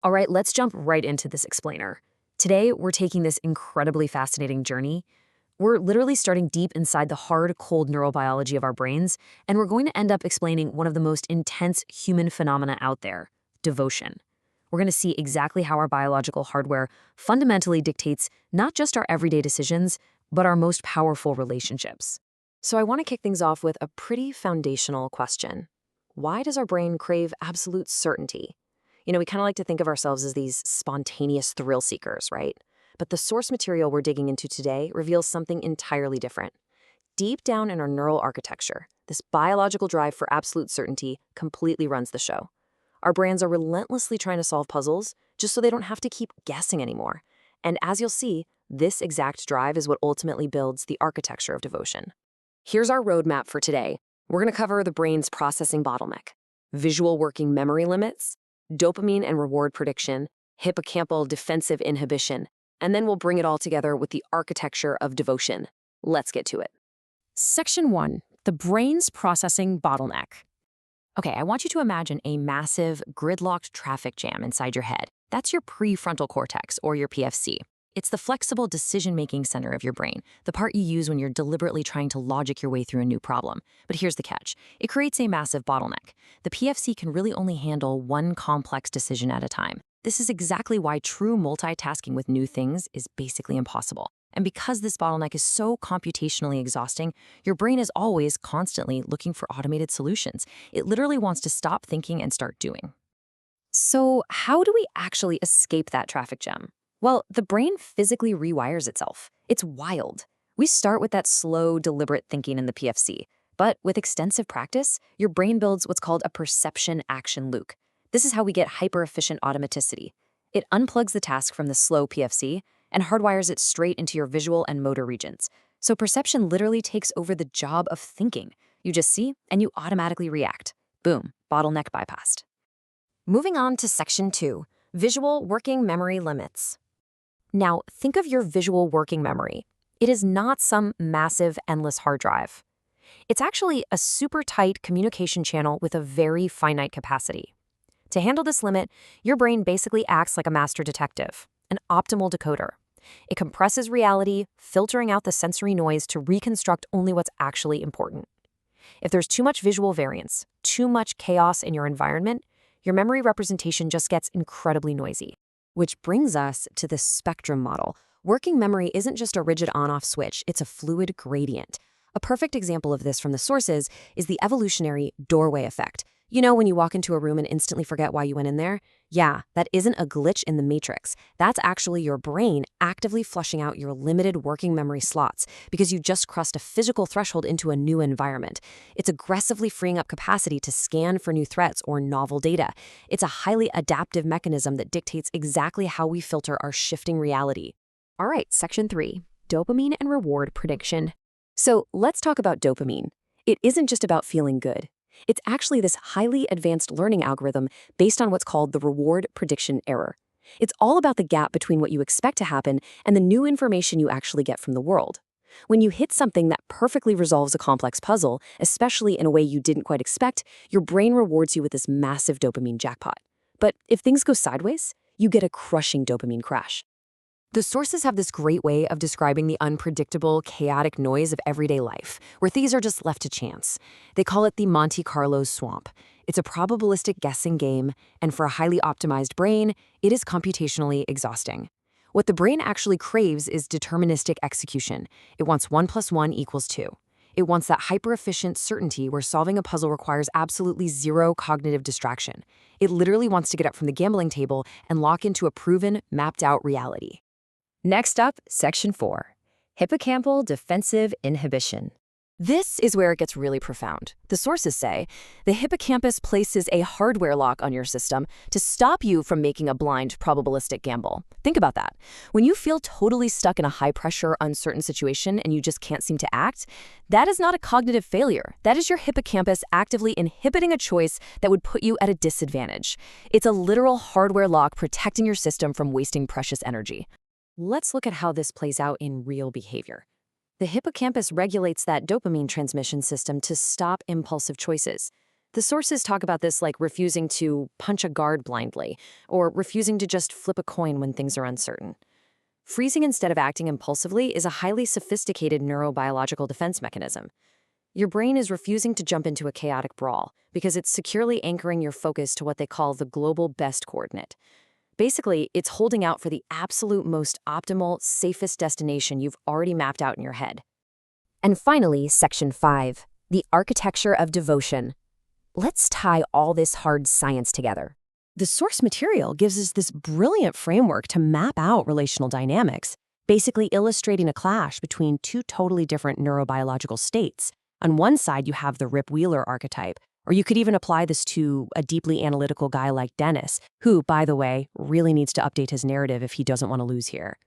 All right, let's jump right into this explainer. Today, we're taking this incredibly fascinating journey. We're literally starting deep inside the hard, cold neurobiology of our brains, and we're going to end up explaining one of the most intense human phenomena out there, devotion. We're going to see exactly how our biological hardware fundamentally dictates not just our everyday decisions, but our most powerful relationships. So I want to kick things off with a pretty foundational question. Why does our brain crave absolute certainty? We kind of like to think of ourselves as these spontaneous thrill seekers, right? But the source material we're digging into today reveals something entirely different. Deep down in our neural architecture, this biological drive for absolute certainty completely runs the show. Our brains are relentlessly trying to solve puzzles just so they don't have to keep guessing anymore. And as you'll see, this exact drive is what ultimately builds the architecture of devotion. Here's our roadmap for today. We're going to cover the brain's processing bottleneck, visual working memory limits, dopamine and reward prediction, hippocampal defensive inhibition, and then we'll bring it all together with the architecture of devotion. Let's get to it. Section 1, the brain's processing bottleneck. Okay, I want you to imagine a massive, gridlocked traffic jam inside your head. That's your prefrontal cortex, or your PFC. It's the flexible decision-making center of your brain, the part you use when you're deliberately trying to logic your way through a new problem. But here's the catch. It creates a massive bottleneck. The PFC can really only handle one complex decision at a time. This is exactly why true multitasking with new things is basically impossible. And because this bottleneck is so computationally exhausting, your brain is always constantly looking for automated solutions. It literally wants to stop thinking and start doing. So how do we actually escape that traffic jam? Well, the brain physically rewires itself. It's wild. We start with that slow, deliberate thinking in the PFC. But with extensive practice, your brain builds what's called a perception-action loop. This is how we get hyper-efficient automaticity. It unplugs the task from the slow PFC and hardwires it straight into your visual and motor regions. So perception literally takes over the job of thinking. You just see, and you automatically react. Boom, bottleneck bypassed. Moving on to Section 2, visual working memory limits. Now, think of your visual working memory. It is not some massive, endless hard drive. It's actually a super tight communication channel with a very finite capacity. To handle this limit, your brain basically acts like a master detective, an optimal decoder. It compresses reality, filtering out the sensory noise to reconstruct only what's actually important. If there's too much visual variance, too much chaos in your environment, your memory representation just gets incredibly noisy. Which brings us to the spectrum model. Working memory isn't just a rigid on-off switch, it's a fluid gradient. A perfect example of this from the sources is the evolutionary doorway effect. You know when you walk into a room and instantly forget why you went in there? Yeah, that isn't a glitch in the matrix. That's actually your brain actively flushing out your limited working memory slots because you just crossed a physical threshold into a new environment. It's aggressively freeing up capacity to scan for new threats or novel data. It's a highly adaptive mechanism that dictates exactly how we filter our shifting reality. All right, Section 3, dopamine and reward prediction. So let's talk about dopamine. It isn't just about feeling good. It's actually this highly advanced learning algorithm based on what's called the reward prediction error. It's all about the gap between what you expect to happen and the new information you actually get from the world. When you hit something that perfectly resolves a complex puzzle, especially in a way you didn't quite expect, your brain rewards you with this massive dopamine jackpot. But if things go sideways, you get a crushing dopamine crash. The sources have this great way of describing the unpredictable, chaotic noise of everyday life, where things are just left to chance. They call it the Monte Carlo swamp. It's a probabilistic guessing game, and for a highly optimized brain, it is computationally exhausting. What the brain actually craves is deterministic execution. It wants 1 + 1 = 2. It wants that hyper-efficient certainty where solving a puzzle requires absolutely zero cognitive distraction. It literally wants to get up from the gambling table and lock into a proven, mapped-out reality. Next up, Section 4, hippocampal defensive inhibition. This is where it gets really profound. The sources say the hippocampus places a hardware lock on your system to stop you from making a blind probabilistic gamble. Think about that. When you feel totally stuck in a high-pressure, uncertain situation and you just can't seem to act, that is not a cognitive failure. That is your hippocampus actively inhibiting a choice that would put you at a disadvantage. It's a literal hardware lock protecting your system from wasting precious energy. Let's look at how this plays out in real behavior. The hippocampus regulates that dopamine transmission system to stop impulsive choices. The sources talk about this like refusing to punch a guard blindly, or refusing to just flip a coin when things are uncertain. Freezing instead of acting impulsively is a highly sophisticated neurobiological defense mechanism. Your brain is refusing to jump into a chaotic brawl because it's securely anchoring your focus to what they call the global best coordinate. Basically, it's holding out for the absolute most optimal, safest destination you've already mapped out in your head. And finally, Section 5, the architecture of devotion. Let's tie all this hard science together. The source material gives us this brilliant framework to map out relational dynamics, basically illustrating a clash between two totally different neurobiological states. On one side, you have the Rip Wheeler archetype, or you could even apply this to a deeply analytical guy like Dennis, who, by the way, really needs to update his narrative if he doesn't want to lose here.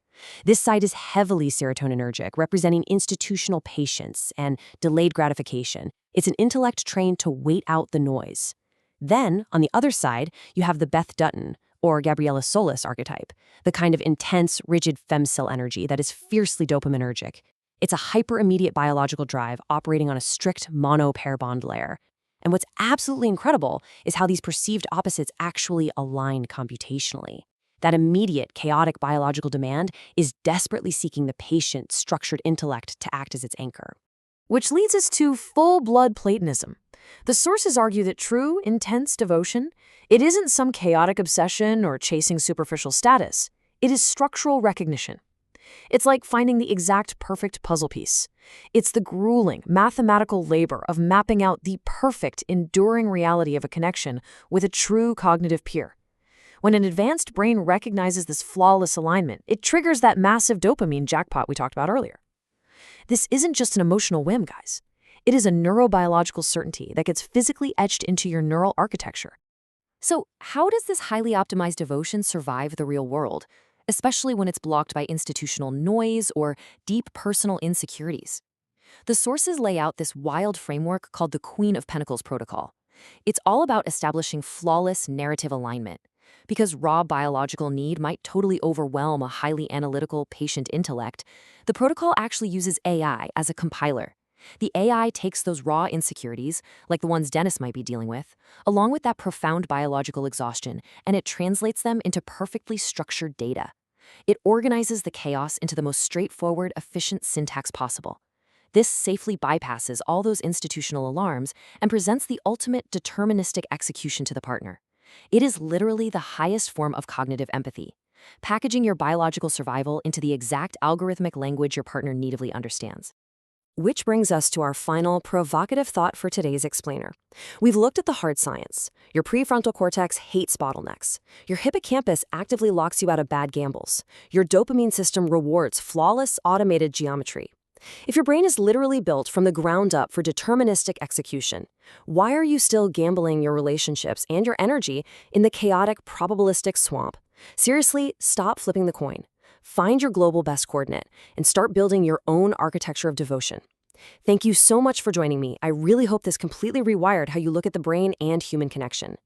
This side is heavily serotoninergic, representing institutional patience and delayed gratification. It's an intellect trained to wait out the noise. Then, on the other side, you have the Beth Dutton, or Gabriella Solis archetype, the kind of intense, rigid femcell energy that is fiercely dopaminergic. It's a hyper-immediate biological drive operating on a strict mono-pair bond layer. And what's absolutely incredible is how these perceived opposites actually align computationally. That immediate, chaotic biological demand is desperately seeking the patient, structured intellect to act as its anchor. Which leads us to full-blood Platonism. The sources argue that true, intense devotion, it isn't some chaotic obsession or chasing superficial status. It is structural recognition. It's like finding the exact perfect puzzle piece. It's the grueling, mathematical labor of mapping out the perfect, enduring reality of a connection with a true cognitive peer. When an advanced brain recognizes this flawless alignment, it triggers that massive dopamine jackpot we talked about earlier. This isn't just an emotional whim, guys. It is a neurobiological certainty that gets physically etched into your neural architecture. So, how does this highly optimized devotion survive the real world, especially when it's blocked by institutional noise or deep personal insecurities? The sources lay out this wild framework called the Queen of Pentacles protocol. It's all about establishing flawless narrative alignment. Because raw biological need might totally overwhelm a highly analytical patient intellect, the protocol actually uses AI as a compiler. The AI takes those raw insecurities, like the ones Dennis might be dealing with, along with that profound biological exhaustion, and it translates them into perfectly structured data. It organizes the chaos into the most straightforward, efficient syntax possible. This safely bypasses all those institutional alarms and presents the ultimate deterministic execution to the partner. It is literally the highest form of cognitive empathy, packaging your biological survival into the exact algorithmic language your partner natively understands. Which brings us to our final provocative thought for today's explainer. We've looked at the hard science. Your prefrontal cortex hates bottlenecks. Your hippocampus actively locks you out of bad gambles. Your dopamine system rewards flawless, automated geometry. If your brain is literally built from the ground up for deterministic execution, why are you still gambling your relationships and your energy in the chaotic, probabilistic swamp? Seriously, stop flipping the coin. Find your global best coordinate and start building your own architecture of devotion. Thank you so much for joining me. I really hope this completely rewired how you look at the brain and human connection.